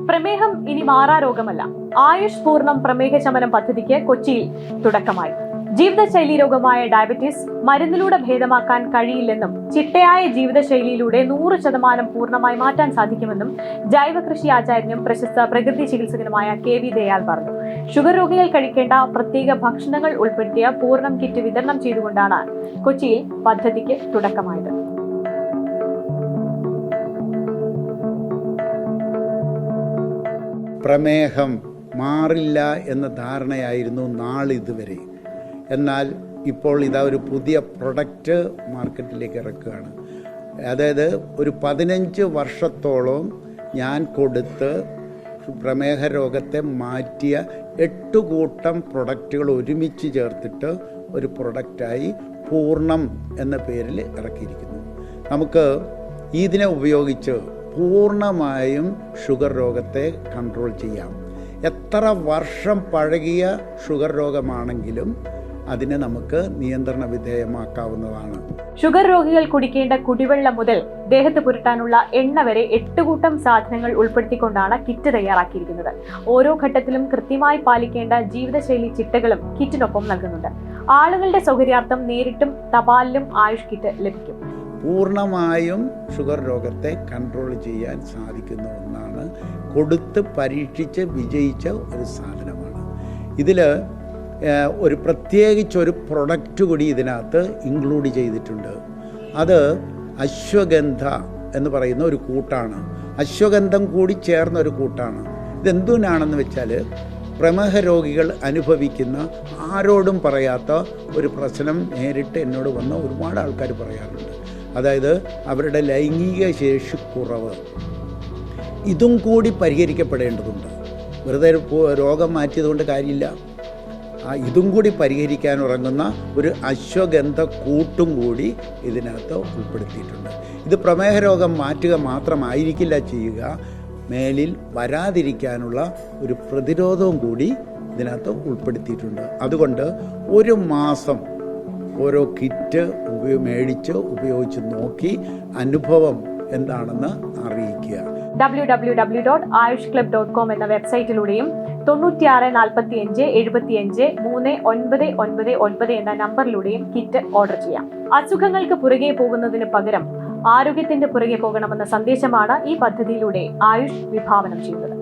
പ്രമേഹം ഇനി മാറാരോഗമല്ല. ആയുഷ് പൂർണ്ണം പ്രമേഹ ശമനം പദ്ധതിക്ക് കൊച്ചിയിൽ തുടക്കമായി. ജീവിതശൈലി രോഗമായ ഡയബറ്റീസ് മരുന്നിലൂടെ ഭേദമാക്കാൻ കഴിയില്ലെന്നും ചിട്ടയായ ജീവിതശൈലിയിലൂടെ 100% പൂർണ്ണമായി മാറ്റാൻ സാധിക്കുമെന്നും ജൈവ കൃഷി ആചാര്യനും പ്രശസ്ത പ്രകൃതി ചികിത്സകനുമായ KV ദയാൽ പറഞ്ഞു. ഷുഗർ രോഗികൾ കഴിക്കേണ്ട പ്രത്യേക ഭക്ഷണങ്ങൾ ഉൾപ്പെടുത്തിയ പൂർണ്ണം കിറ്റ് വിതരണം ചെയ്തുകൊണ്ടാണ് കൊച്ചിയിൽ പദ്ധതിക്ക് തുടക്കമായത്. പ്രമേഹം മാറില്ല എന്ന ധാരണയായിരുന്നു നാളിതുവരെ. എന്നാൽ ഇപ്പോൾ ഇതാ ഒരു പുതിയ പ്രൊഡക്റ്റ് മാർക്കറ്റിലേക്ക് ഇറക്കുകയാണ്. അതായത് ഒരു 15 വർഷത്തോളം ഞാൻ കൊടുത്ത് പ്രമേഹ രോഗത്തെ മാറ്റിയ 8 കൂട്ടം പ്രൊഡക്റ്റുകൾ ഒരുമിച്ച് ചേർത്തിട്ട് ഒരു പ്രൊഡക്റ്റായി പൂർണ്ണം എന്ന പേരിൽ ഇറക്കിയിരിക്കുന്നു. നമുക്ക് ഇതിനെ ഉപയോഗിച്ച് പൂർണ്ണമായും ഷുഗർ രോഗത്തെ കൺട്രോൾ ചെയ്യാം. എത്ര വർഷം പഴകിയ ഷുഗർ രോഗമാണെങ്കിലും അതിനെ നമുക്ക് നിയന്ത്രണ വിധേയമാക്കാവുന്നതാണ്. ഷുഗർ രോഗികൾ കുടിക്കേണ്ട കുടിവെള്ളം മുതൽ ദേഹത്ത് പുരട്ടാനുള്ള എണ്ണ വരെ 8 കൂട്ടം സാധനങ്ങൾ ഉൾപ്പെടുത്തിക്കൊണ്ടാണ് കിറ്റ് തയ്യാറാക്കിയിരിക്കുന്നത്. ഓരോ ഘട്ടത്തിലും കൃത്യമായി പാലിക്കേണ്ട ജീവിതശൈലി ചിട്ടകളും കിറ്റിനൊപ്പം നൽകുന്നുണ്ട്. ആളുകളുടെ സൗകര്യാർത്ഥം നേരിട്ടും തപാലിലും ആയുഷ് കിറ്റ് ലഭിക്കും. പൂർണ്ണമായും ഷുഗർ രോഗത്തെ കൺട്രോൾ ചെയ്യാൻ സാധിക്കുന്ന ഒന്നാണ്. കൊടുത്ത് പരീക്ഷിച്ച് വിജയിച്ച ഒരു സാധനമാണ്. ഇതിൽ പ്രത്യേകിച്ചൊരു പ്രൊഡക്റ്റ് കൂടി ഇതിനകത്ത് ഇൻക്ലൂഡ് ചെയ്തിട്ടുണ്ട്. അത് അശ്വഗന്ധ എന്ന് പറയുന്ന ഒരു കൂട്ടാണ്. അശ്വഗന്ധം കൂടി ചേർന്ന ഒരു കൂട്ടാണ്. ഇതെന്തിനാണെന്ന് വെച്ചാൽ പ്രമേഹ രോഗികൾ അനുഭവിക്കുന്ന ആരോടും പറയാത്ത ഒരു പ്രശ്നം നേരിട്ട് എന്നോട് വന്ന ഒരുപാട് ആൾക്കാർ പറയാറുണ്ട്. അതായത് അവരുടെ ലൈംഗിക ശേഷി കുറവ്. ഇതും കൂടി പരിഹരിക്കപ്പെടേണ്ടതുണ്ട്. വെറുതെ രോഗം മാറ്റിയതുകൊണ്ട് കാര്യമില്ല. ഇതും കൂടി പരിഹരിക്കാൻ ഉറങ്ങുന്ന ഒരു അശ്വഗന്ധ കൂട്ടും കൂടി ഇതിനകത്ത് ഉൾപ്പെടുത്തിയിട്ടുണ്ട്. ഇത് പ്രമേഹ രോഗം മാറ്റുക മാത്രമായിരിക്കില്ല ചെയ്യുക, മേലിൽ വരാതിരിക്കാനുള്ള ഒരു പ്രതിരോധവും കൂടി ഇതിനകത്ത് ഉൾപ്പെടുത്തിയിട്ടുണ്ട്. അതുകൊണ്ട് 1 മാസം ഓരോ കിറ്റ് മേടിച്ച് ഉപയോഗിച്ച് നോക്കി അനുഭവം എന്താണെന്ന് അറിയിക്കുക. www.ayushclub.com എന്ന വെബ്സൈറ്റിലൂടെയും 96 45 75 3999 എന്ന നമ്പറിലൂടെയും കിറ്റ് ഓർഡർ ചെയ്യാം. അസുഖങ്ങൾക്ക് പുറകെ പോകുന്നതിന് പകരം ആരോഗ്യത്തിന്റെ പുറകെ പോകണമെന്ന സന്ദേശമാണ് ഈ പദ്ധതിയിലൂടെ ആയുഷ് വിഭാവനം ചെയ്യുന്നത്.